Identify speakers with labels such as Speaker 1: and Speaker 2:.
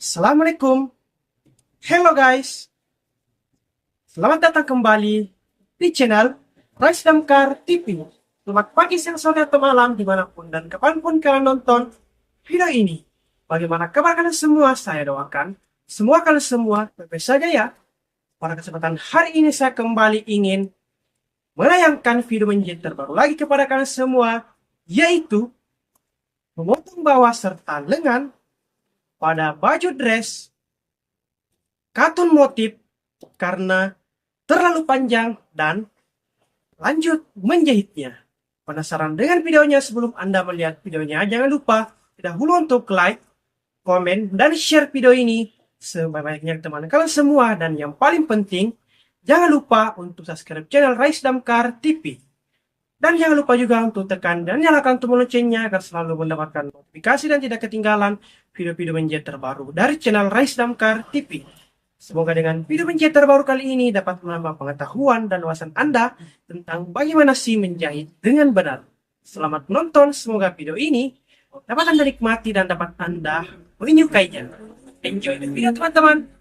Speaker 1: Assalamualaikum. Hello guys. Selamat datang kembali di channel Rise Damkar TV. Selamat pagi, siang, sore, atau malam dimanapun dan kapanpun kalian nonton video ini. Bagaimana kabar kalian semua? Saya doakan semua kalian semua baik-baik saja ya. Pada kesempatan hari ini saya kembali ingin menayangkan video menjahit terbaru lagi kepada kalian semua, yaitu memotong bawah serta lengan pada baju dress katun motif karena terlalu panjang dan lanjut menjahitnya. Penasaran dengan videonya? Sebelum Anda melihat videonya, jangan lupa dahulu untuk like, komen, dan share video ini sebanyak-banyaknya teman kalian semua. Dan yang paling penting, jangan lupa untuk subscribe channel Rise Damkar TV. Dan jangan lupa juga untuk tekan dan nyalakan tombol loncengnya agar selalu mendapatkan notifikasi dan tidak ketinggalan video-video menjahit terbaru dari channel Rise Damkar TV. Semoga dengan video menjahit terbaru kali ini dapat menambah pengetahuan dan wawasan Anda tentang bagaimana sih menjahit dengan benar. Selamat menonton, semoga video ini dapat Anda nikmati dan dapat Anda menyukainya. Enjoy the video teman-teman.